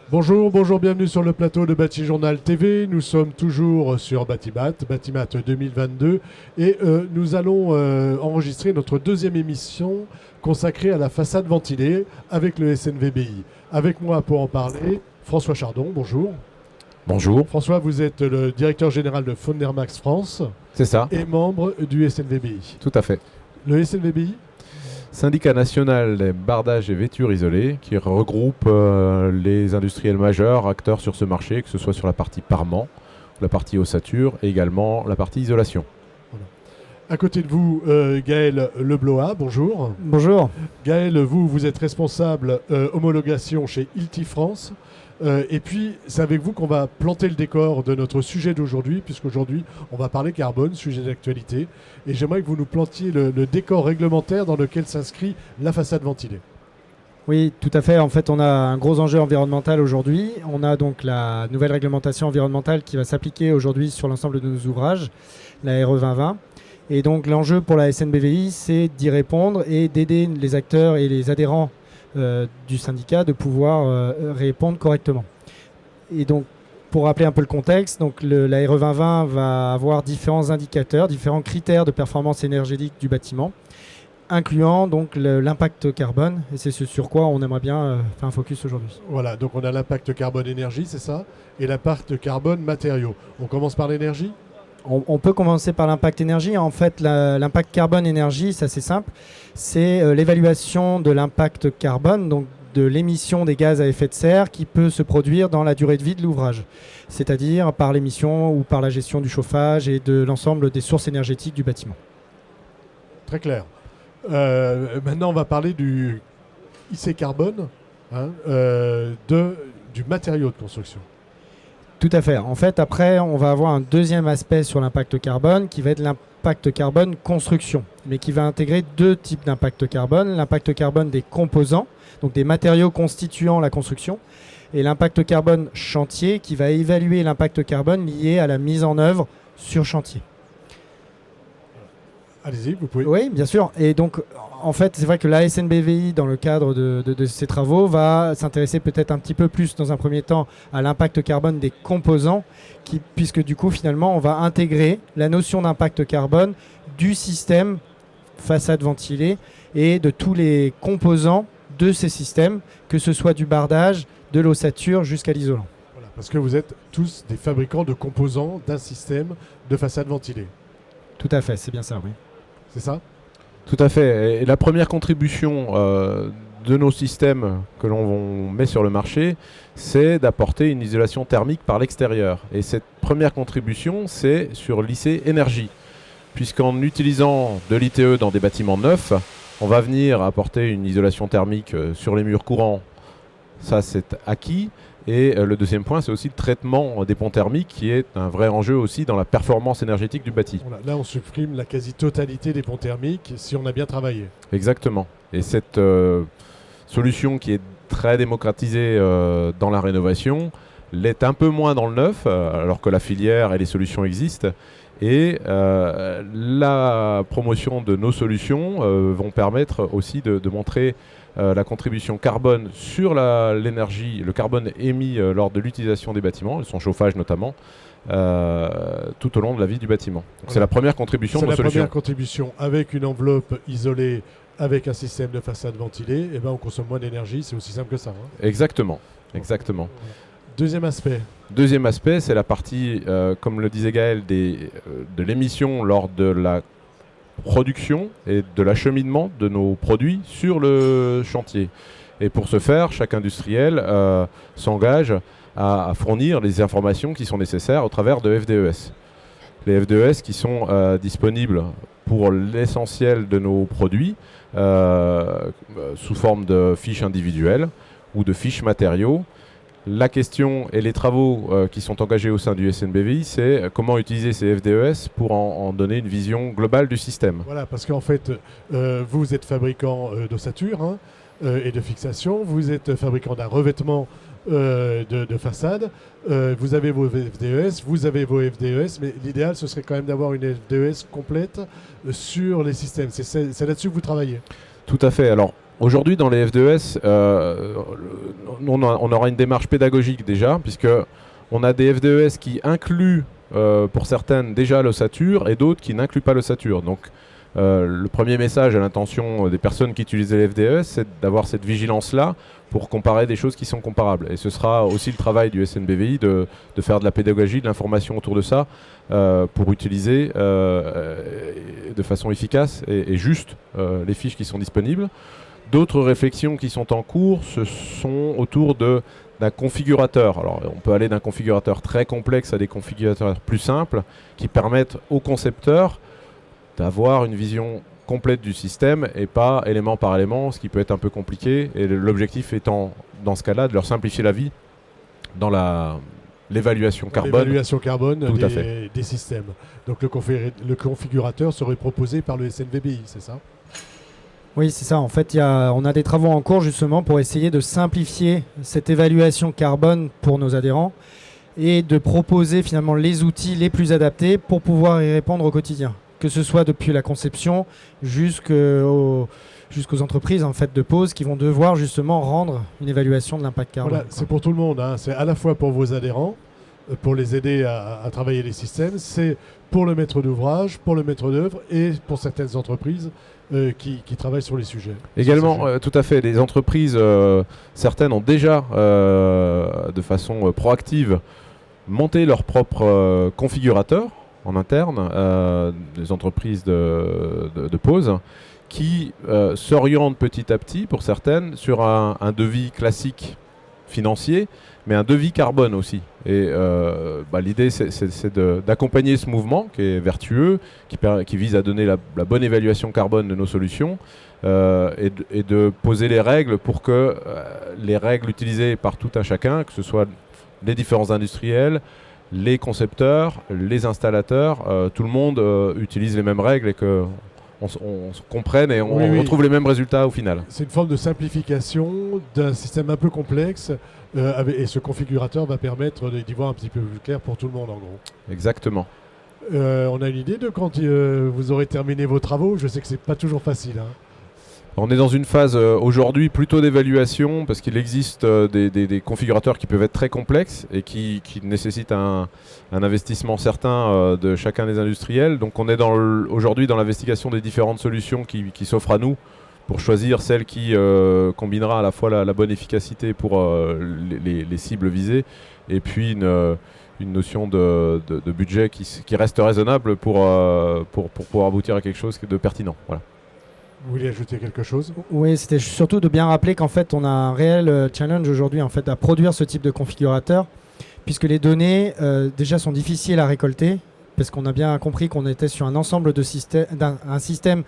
Bonjour, bonjour, bienvenue sur le plateau de Batijournal TV. Nous sommes toujours sur Batimat 2022 et nous allons enregistrer notre deuxième émission consacrée à la façade ventilée avec le SNVBI. Avec moi pour en parler, François Chardon, bonjour. Bonjour. François, vous êtes le directeur général de Fonermax France. C'est ça. Et membre du SNVBI. Tout à fait. Le SNVBI, Syndicat national des bardages et vêtures isolées qui regroupe les industriels majeurs, acteurs sur ce marché, que ce soit sur la partie parement, la partie ossature et également la partie isolation. voilà. À côté de vous, Gaël Lebloa, bonjour. Bonjour. Gaël, vous êtes responsable homologation chez Hilti France. Et puis, c'est avec vous qu'on va planter le décor de notre sujet d'aujourd'hui, puisqu'aujourd'hui, on va parler carbone, sujet d'actualité. Et j'aimerais que vous nous plantiez le décor réglementaire dans lequel s'inscrit la façade ventilée. Oui, tout à fait. En fait, on a un gros enjeu environnemental aujourd'hui. On a donc la nouvelle réglementation environnementale qui va s'appliquer aujourd'hui sur l'ensemble de nos ouvrages, la RE 2020. Et donc, l'enjeu pour la SNBVI, c'est d'y répondre et d'aider les acteurs et les adhérents du syndicat de pouvoir répondre correctement. Et donc, pour rappeler un peu le contexte, donc la RE 2020 va avoir différents indicateurs, différents critères de performance énergétique du bâtiment, incluant donc l'impact carbone, et c'est ce sur quoi on aimerait bien faire un focus aujourd'hui. Voilà, donc on a l'impact carbone énergie, c'est ça, et l'impact carbone matériaux. On commence par l'énergie ? On peut commencer par l'impact énergie. En fait, l'impact carbone énergie, c'est assez simple. C'est l'évaluation de l'impact carbone, donc de l'émission des gaz à effet de serre qui peut se produire dans la durée de vie de l'ouvrage, c'est-à-dire par l'émission ou par la gestion du chauffage et de l'ensemble des sources énergétiques du bâtiment. Très clair. Maintenant, on va parler du IC carbone, du matériau de construction. Tout à fait. En fait, après, on va avoir un deuxième aspect sur l'impact carbone qui va être l'impact carbone construction, mais qui va intégrer deux types d'impact carbone. L'impact carbone des composants, donc des matériaux constituant la construction, et l'impact carbone chantier qui va évaluer l'impact carbone lié à la mise en œuvre sur chantier. Allez-y, vous pouvez. Oui, bien sûr. Et donc, en fait, c'est vrai que la SNBVI, dans le cadre de ces travaux, va s'intéresser peut-être un petit peu plus, dans un premier temps, à l'impact carbone des composants, puisque du coup, finalement, on va intégrer la notion d'impact carbone du système façade ventilée et de tous les composants de ces systèmes, que ce soit du bardage, de l'ossature jusqu'à l'isolant. Voilà, parce que vous êtes tous des fabricants de composants d'un système de façade ventilée. Tout à fait, c'est bien ça, oui. C'est ça ? Tout à fait. Et la première contribution de nos systèmes que l'on met sur le marché, c'est d'apporter une isolation thermique par l'extérieur. Et cette première contribution, c'est sur l'IC énergie. Puisqu'en utilisant de l'ITE dans des bâtiments neufs, on va venir apporter une isolation thermique sur les murs courants. Ça, c'est acquis. Et le deuxième point, c'est aussi le traitement des ponts thermiques qui est un vrai enjeu aussi dans la performance énergétique du bâti. Voilà, là, on supprime la quasi-totalité des ponts thermiques si on a bien travaillé. Exactement. Et cette solution qui est très démocratisée dans la rénovation l'est un peu moins dans le neuf, alors que la filière et les solutions existent. Et la promotion de nos solutions vont permettre aussi de montrer la contribution carbone sur l'énergie, le carbone émis lors de l'utilisation des bâtiments, son chauffage notamment, tout au long de la vie du bâtiment. Donc c'est la première contribution de nos solutions. C'est la première contribution avec une enveloppe isolée, avec un système de façade ventilée, et ben on consomme moins d'énergie, c'est aussi simple que ça. Hein. Exactement, exactement. Deuxième aspect. Deuxième aspect, c'est la partie, comme le disait Gaël, de l'émission lors de la production et de l'acheminement de nos produits sur le chantier. Et pour ce faire, chaque industriel s'engage à fournir les informations qui sont nécessaires au travers de FDES. Les FDES qui sont disponibles pour l'essentiel de nos produits sous forme de fiches individuelles ou de fiches matériaux. La question et les travaux qui sont engagés au sein du SNBVI, c'est comment utiliser ces FDES pour en donner une vision globale du système. Voilà, parce qu'en fait, vous êtes fabricant d'ossature et de fixation, vous êtes fabricant d'un revêtement de façade, vous avez vos FDES, vous avez vos FDES, mais l'idéal, ce serait quand même d'avoir une FDES complète sur les systèmes. C'est là-dessus que vous travaillez. Tout à fait. Alors, aujourd'hui, dans les FDES, on aura une démarche pédagogique déjà, puisque on a des FDES qui incluent pour certaines déjà l'ossature et d'autres qui n'incluent pas l'ossature. Donc le premier message à l'intention des personnes qui utilisent les FDES, c'est d'avoir cette vigilance-là pour comparer des choses qui sont comparables. Et ce sera aussi le travail du SNBVI de faire de la pédagogie, de l'information autour de ça pour utiliser de façon efficace et juste les fiches qui sont disponibles. D'autres réflexions qui sont en cours, ce sont autour d'un configurateur. Alors, on peut aller d'un configurateur très complexe à des configurateurs plus simples qui permettent aux concepteurs d'avoir une vision complète du système et pas élément par élément, ce qui peut être un peu compliqué. Et l'objectif étant, dans ce cas-là, de leur simplifier la vie dans l'évaluation carbone. L'évaluation carbone Tout à fait. des systèmes. Donc le configurateur serait proposé par le SNVBI, c'est ça ? Oui, c'est ça. En fait, on a des travaux en cours justement pour essayer de simplifier cette évaluation carbone pour nos adhérents et de proposer finalement les outils les plus adaptés pour pouvoir y répondre au quotidien. Que ce soit depuis la conception jusqu'aux entreprises en fait, de pause qui vont devoir justement rendre une évaluation de l'impact carbone. Voilà, c'est pour tout le monde. C'est à la fois pour vos adhérents, pour les aider à travailler les systèmes, c'est pour le maître d'ouvrage, pour le maître d'œuvre et pour certaines entreprises qui travaillent sur les sujets. Également, tout à fait. Les entreprises, certaines ont déjà, de façon proactive, monté leur propre configurateur en interne, des entreprises de pause, qui s'orientent petit à petit, pour certaines, sur un devis classique financier, mais un devis carbone aussi. Et l'idée, c'est d'accompagner ce mouvement qui est vertueux, qui vise à donner la bonne évaluation carbone de nos solutions et de poser les règles pour que les règles utilisées par tout un chacun, que ce soit les différents industriels, les concepteurs, les installateurs, tout le monde utilise les mêmes règles et qu'on se comprenne et on retrouve les mêmes résultats au final. C'est une forme de simplification d'un système un peu complexe et ce configurateur va permettre d'y voir un petit peu plus clair pour tout le monde en gros. Exactement. On a une idée de quand vous aurez terminé vos travaux? Je sais que c'est pas toujours facile. On est dans une phase aujourd'hui plutôt d'évaluation parce qu'il existe des configurateurs qui peuvent être très complexes et qui nécessitent un investissement certain de chacun des industriels. Donc on est aujourd'hui dans l'investigation des différentes solutions qui s'offrent à nous pour choisir celle qui combinera à la fois la bonne efficacité pour les cibles visées et puis une notion de budget qui reste raisonnable pour pouvoir aboutir à quelque chose de pertinent. Voilà. Vous voulez ajouter quelque chose? Oui, c'était surtout de bien rappeler qu'en fait, on a un réel challenge aujourd'hui en fait, à produire ce type de configurateur, puisque les données déjà sont difficiles à récolter, parce qu'on a bien compris qu'on était sur un ensemble de un système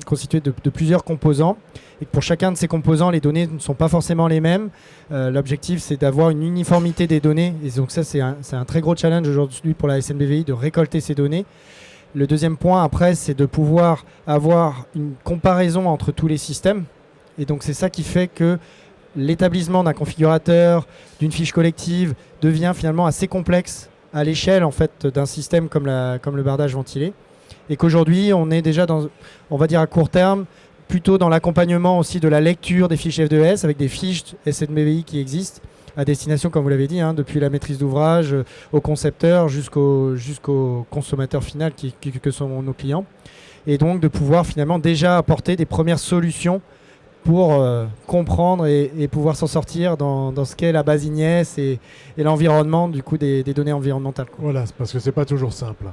constitué de plusieurs composants, et que pour chacun de ces composants, les données ne sont pas forcément les mêmes. L'objectif, c'est d'avoir une uniformité des données, et donc ça, c'est un très gros challenge aujourd'hui pour la SNBVI de récolter ces données. Le deuxième point, après, c'est de pouvoir avoir une comparaison entre tous les systèmes. Et donc, c'est ça qui fait que l'établissement d'un configurateur, d'une fiche collective, devient finalement assez complexe à l'échelle en fait, d'un système comme le bardage ventilé. Et qu'aujourd'hui, on est déjà on va dire à court terme, plutôt dans l'accompagnement aussi de la lecture des fiches FDES avec des fiches SNBVI qui existent à destination, comme vous l'avez dit, depuis la maîtrise d'ouvrage au concepteur jusqu'au consommateur final que sont nos clients. Et donc de pouvoir finalement déjà apporter des premières solutions pour comprendre et pouvoir s'en sortir dans ce qu'est la base IGNES et l'environnement du coup des données environnementales. Voilà, parce que c'est pas toujours simple.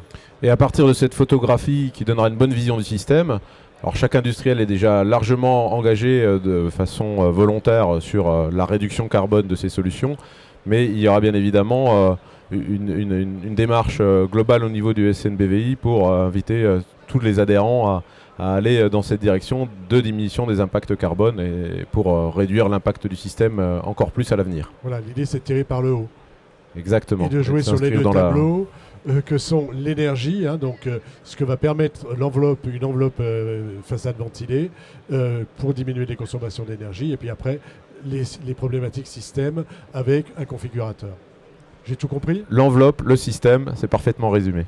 Et à partir de cette photographie qui donnera une bonne vision du système, alors chaque industriel est déjà largement engagé de façon volontaire sur la réduction carbone de ses solutions, mais il y aura bien évidemment une démarche globale au niveau du SNBVI pour inviter tous les adhérents à aller dans cette direction de diminution des impacts carbone et pour réduire l'impact du système encore plus à l'avenir. Voilà, l'idée c'est de tirer par le haut. Exactement. Et de jouer sur les deux tableaux. Que sont l'énergie, donc ce que va permettre une enveloppe façade ventilée pour diminuer les consommations d'énergie, et puis après les problématiques système avec un configurateur. J'ai tout compris. L'enveloppe, le système, c'est parfaitement résumé.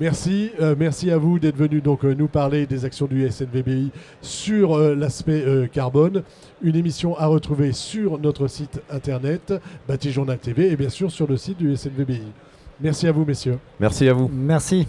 Merci, merci à vous d'être venu donc nous parler des actions du SNVBI sur l'aspect carbone. Une émission à retrouver sur notre site internet Bâti Journal TV et bien sûr sur le site du SNVBI. Merci à vous, messieurs. Merci à vous. Merci.